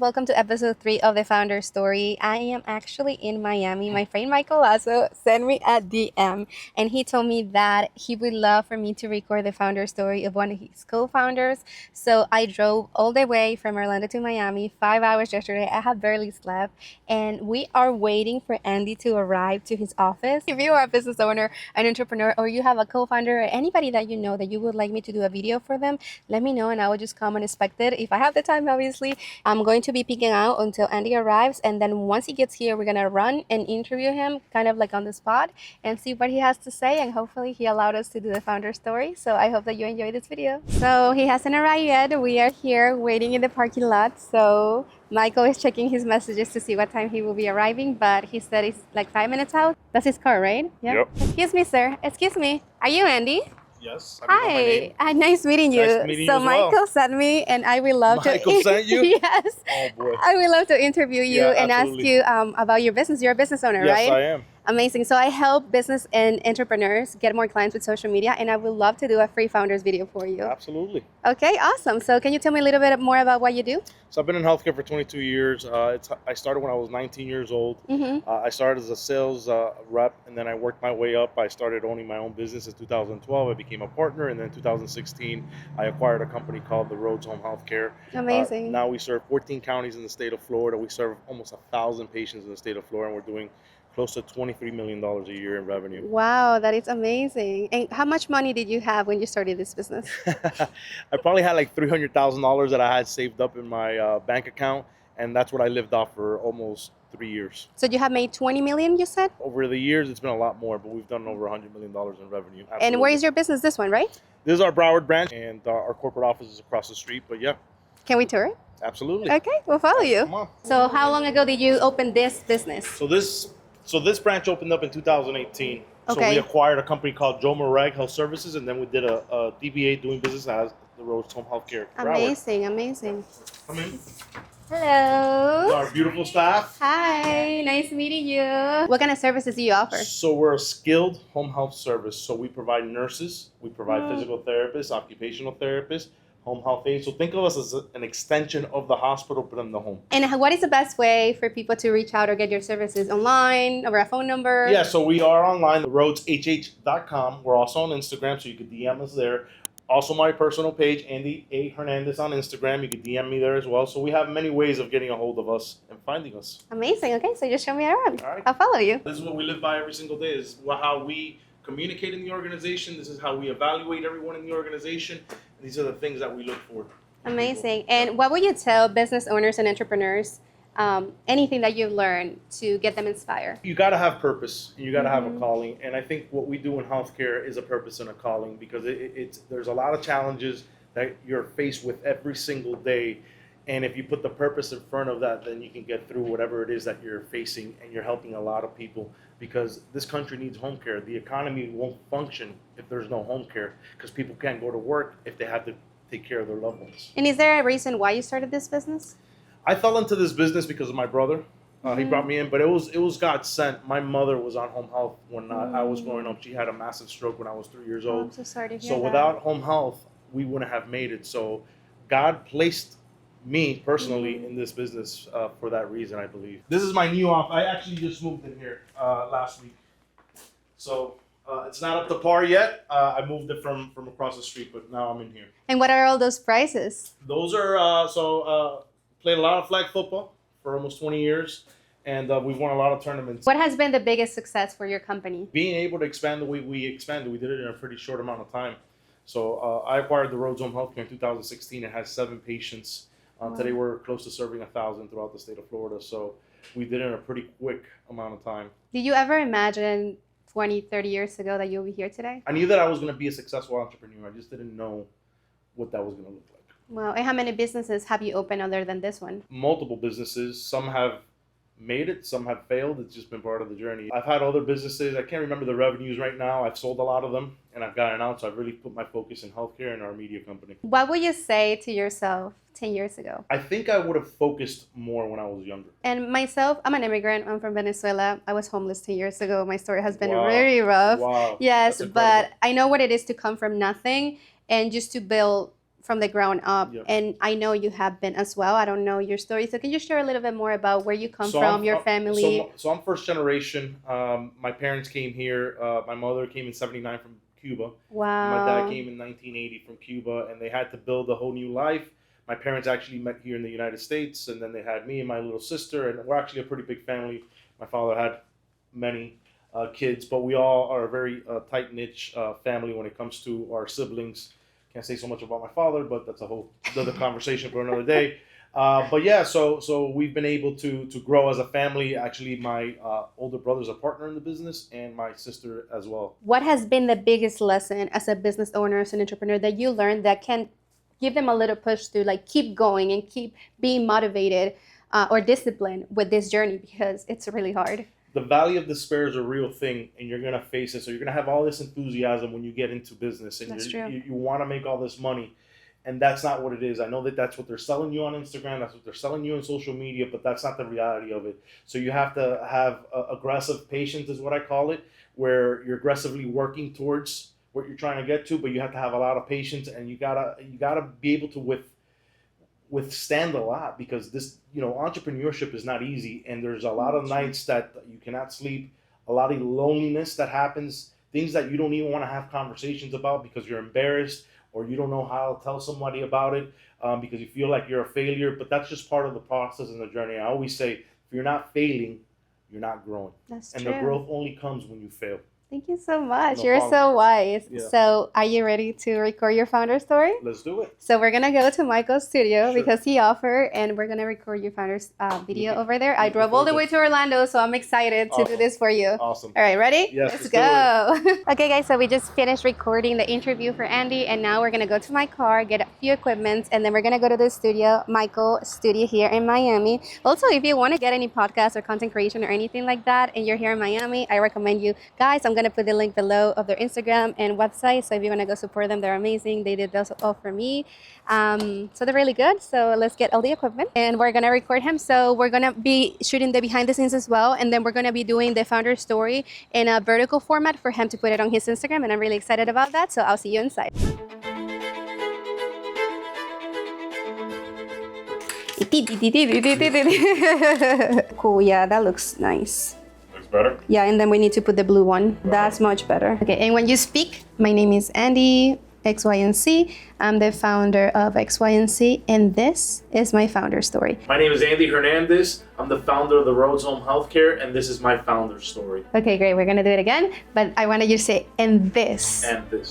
Welcome to episode 3 of the Founder Story. I am actually in Miami. My friend Michael also sent me a DM and he told me that he would love for me to record the founder story of one of his co-founders. So I drove all the way from Orlando to Miami, 5 hours yesterday. I have barely slept and we are waiting for Andy to arrive to his office. If you are a business owner, an entrepreneur, or you have a co-founder or anybody that you know that you would like me to do a video for them, let me know and I will just come and inspect it. If I have the time, obviously. I'm going to be peeking out until Andy arrives, and then once he gets here, we're gonna run and interview him kind of like on the spot and see what he has to say, and hopefully he allowed us to do the founder story. So I hope that you enjoy this video. So he hasn't arrived yet. We are here waiting in the parking lot. So Michael is checking his messages to see what time he will be arriving, but he said he's like 5 minutes out. That's his car, right? Yeah. Yep. Excuse me, sir. Excuse me. Are you Andy? Yes. Hi. Nice meeting you. Nice meeting you as well. Michael sent me, and I will love Michael sent you? Yes. Oh boy. I would love to interview you and absolutely. ask you about your business. You're a business owner, Yes, right? I am. Amazing. So I help business and entrepreneurs get more clients with social media, and I would love to do a free founders video for you. Absolutely. Okay, awesome. So can you tell me a little bit more about what you do? So I've been in healthcare for 22 years. I started when I was 19 years old. I started as a sales rep, and then I worked my way up. I started owning my own business in 2012. I became a partner, and then in 2016, I acquired a company called the Rhodes Home Healthcare. Amazing. Now we serve 14 counties in the state of Florida. We serve almost 1,000 patients in the state of Florida, and we're doing close to $23 million a year in revenue. Wow, that is amazing. And how much money did you have when you started this business? I probably had like $300,000 that I had saved up in my bank account, and that's what I lived off for almost 3 years. So you have made 20 million, you said? Over the years, it's been a lot more, but we've done over $100 million in revenue. Absolutely. And where is your business? This one, right? This is our Broward branch, and our corporate office is across the street, but yeah. Can we tour it? Absolutely. Okay, we'll follow you. Come on. So how long ago did you open this business? So this branch opened up in 2018. So Okay. we acquired a company called Joe Morag Health Services, and then we did a DBA doing business as the Rhodes Home Healthcare. Amazing, amazing. Come in. Hello. Our beautiful staff. Hi, nice meeting you. What kind of services do you offer? So we're a skilled home health service. So we provide nurses, we provide physical therapists, occupational therapists, home health aides. So think of us as an extension of the hospital, but in the home. And what is the best way for people to reach out or get your services? Online, over a phone number? Yeah, so we are online, rhodeshh.com. We're also on Instagram, so you could DM us there. Also, my personal page, Andy Hernandez on Instagram. You could DM me there as well. So we have many ways of getting a hold of us and finding us. Amazing. Okay, so just show me around. All right. I'll follow you. This is what we live by every single day. This is how we communicate in the organization. This is how we evaluate everyone in the organization. These are the things that we look for. Amazing. And what would you tell business owners and entrepreneurs, anything that you've learned to get them inspired? You got to have purpose. You got to have a calling. And I think what we do in healthcare is a purpose and a calling, because there's a lot of challenges that you're faced with every single day. And if you put the purpose in front of that, then you can get through whatever it is that you're facing, and you're helping a lot of people, because this country needs home care. The economy won't function if there's no home care, because people can't go to work if they have to take care of their loved ones. And is there a reason why you started this business? I fell into this business because of my brother. He brought me in, but it was God sent. My mother was on home health when I was growing up. She had a massive stroke when I was 3 years old. I'm so sorry to hear So that. without home health, we wouldn't have made it. So God placed me personally in this business for that reason, I believe. This is my new office. I actually just moved in here last week. So it's not up to par yet. I moved it from across the street, but now I'm in here. And what are all those prizes? Those are, played a lot of flag football for almost 20 years, and we've won a lot of tournaments. What has been the biggest success for your company? Being able to expand the way we expanded, we did it in a pretty short amount of time. So I acquired the Rhodes Home Healthcare in 2016. It has 7 patients. Today we're close to serving 1,000 throughout the state of Florida. So we did it in a pretty quick amount of time. Did you ever imagine 20, 30 years ago that you'll be here today? I knew that I was going to be a successful entrepreneur. I just didn't know what that was going to look like. Wow. And how many businesses have you opened other than this one? Multiple businesses. Some have made it, some have failed. It's just been part of the journey. I've had other businesses. I can't remember the revenues right now. I've sold a lot of them and I've gotten out. So I've really put my focus in healthcare and our media company. What would you say to yourself 10 years ago? I think I would have focused more when I was younger. And myself, I'm an immigrant. I'm from Venezuela. I was homeless 10 years ago. My story has been Wow. very rough. Wow. Yes, That's but incredible. I know what it is to come from nothing and just to build from the ground up, Yep. and I know you have been as well. I don't know your story, so can you share a little bit more about where you come So from, I'm, your family? so I'm first generation. My parents came here. My mother came in '79 from Cuba. My dad Wow. came in 1980 from Cuba, and they had to build a whole new life. My parents actually met here in the United States, and then they had me and my little sister, and we're actually a pretty big family. My father had many kids, but we all are a very tight knit family when it comes to our siblings. Can't say so much about my father, but that's a whole other conversation for another day. But yeah, so we've been able to grow as a family. Actually, my older brother's a partner in the business, and my sister as well. What has been the biggest lesson as a business owner, as an entrepreneur, that you learned that can give them a little push to like keep going and keep being motivated or disciplined with this journey, because it's really hard? The valley of despair is a real thing, and you're gonna face it. So you're gonna have all this enthusiasm when you get into business, and That's true. you want to make all this money, and that's not what it is. I know that that's what they're selling you on Instagram, that's what they're selling you on social media, but that's not the reality of it. So you have to have aggressive patience, is what I call it, where you're aggressively working towards what you're trying to get to, but you have to have a lot of patience, and you gotta be able to withstand a lot, because this, entrepreneurship is not easy, and there's a lot of nights that you cannot sleep, a lot of loneliness that happens, things that you don't even want to have conversations about because you're embarrassed, or you don't know how to tell somebody about it, because you feel like you're a failure. But that's just part of the process and the journey. I always say, if you're not failing, you're not growing. That's and true. the growth only comes when you fail. Thank you so much. No You're problem. so wise. Yeah. So are you ready to record your founder story? Let's do it. So we're gonna go to Michael's studio Sure. because he offered, and we're gonna record your founder's video Looking- over there. I looking drove all the way forward to Orlando, so I'm excited to do Awesome. this for you. Awesome. All right, ready? Yes, let's let's go. Okay, guys, so we just finished recording the interview for Andy, and now we're gonna go to my car, get a few equipments, and then we're gonna go to the studio, Michael's studio here in Miami. Also, if you want to get any podcasts or content creation or anything like that, and you're here in Miami, I recommend you guys. I'm gonna put the link below of their Instagram and website, so if you want to go support them, they're amazing. They did those all for me, so they're really good. So let's get all the equipment, and we're gonna record him. So we're gonna be shooting the behind the scenes as well, and then we're gonna be doing the founder story in a vertical format for him to put it on his Instagram, and I'm really excited about that. So I'll see you inside. Cool, yeah, that looks nice. Better? Yeah, and then we need to put the blue one. That's much better. Okay, and when you speak, my name is Andy, XYNC. I'm the founder of XYNC, and this is my founder story. My name is Andy Hernandez. I'm the founder of the Rhodes Home Healthcare, and this is my founder story. Okay, great. We're gonna do it again, but I wanted you to say, and this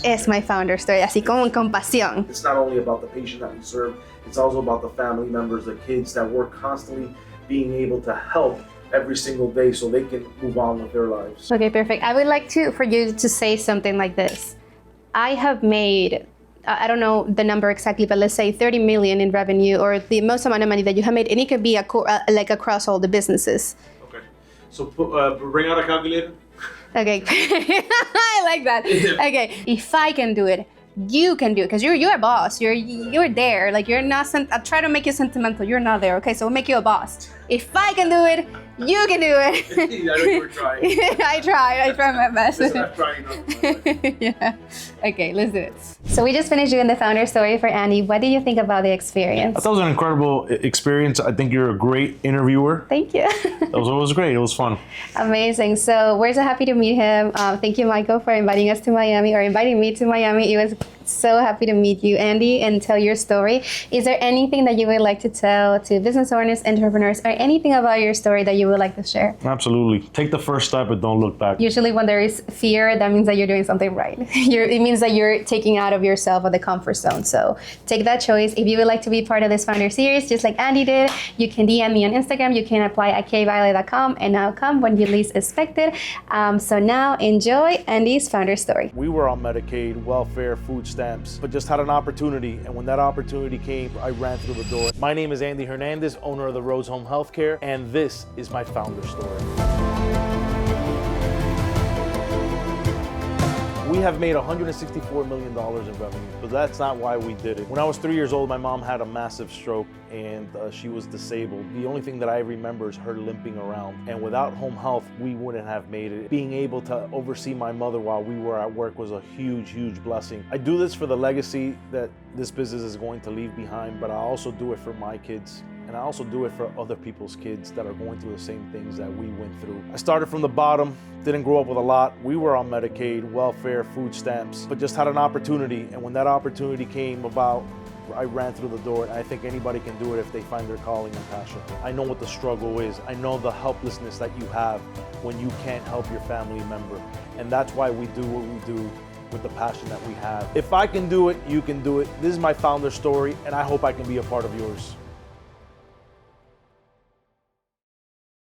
is my founder story, así con pasión. It's not only about the patient that we serve, it's also about the family members, the kids that we're constantly being able to help every single day so they can move on with their lives. Okay, perfect. I would like for you to say something like this. I have made, I don't know the number exactly, but let's say 30 million in revenue, or the most amount of money that you have made, and it could be like across all the businesses. Okay, so bring out a calculator. Okay, I like that. Okay, if I can do it, you can do it, because you're a boss. You're there. Like, you're not. I try to make you sentimental. You're not there. Okay, so we'll make you a boss. If I can do it, you can do it. I know you were trying. I tried my best. Listen, I'm trying not. Yeah. Okay, let's do it. So we just finished doing the founder story for Andy. What did you think about the experience? I thought it was an incredible experience. I think you're a great interviewer. Thank you. It was great. It was fun. Amazing. So we're so happy to meet him. Thank you, Michael, for inviting us to Miami, or inviting me to Miami. It was so happy to meet you, Andy, and tell your story. Is there anything that you would like to tell to business owners, entrepreneurs, or anything about your story that you would like to share? Absolutely. Take the first step and don't look back. Usually when there is fear, that means that you're doing something right. It means that you're taking out of yourself of the comfort zone. So take that choice. If you would like to be part of this founder series, just like Andy did, you can DM me on Instagram. You can apply at kviolet.com, and I'll come when you least expect it. So now enjoy Andy's founder story. We were on Medicaid, welfare, food stamps, but just had an opportunity. And when that opportunity came, I ran through the door. My name is Andy Hernandez, owner of the Rhodes Home Healthcare, and this is my founder story. We have made $164 million in revenue, but that's not why we did it. When I was 3 years old, my mom had a massive stroke, and she was disabled. The only thing that I remember is her limping around. And without home health, we wouldn't have made it. Being able to oversee my mother while we were at work was a huge, huge blessing. I do this for the legacy that this business is going to leave behind, but I also do it for my kids. And I also do it for other people's kids that are going through the same things that we went through. I started from the bottom, didn't grow up with a lot. We were on Medicaid, welfare, food stamps, but just had an opportunity. And when that opportunity came about, I ran through the door. And I think anybody can do it if they find their calling and passion. I know what the struggle is. I know the helplessness that you have when you can't help your family member. And that's why we do what we do with the passion that we have. If I can do it, you can do it. This is my founder story, and I hope I can be a part of yours.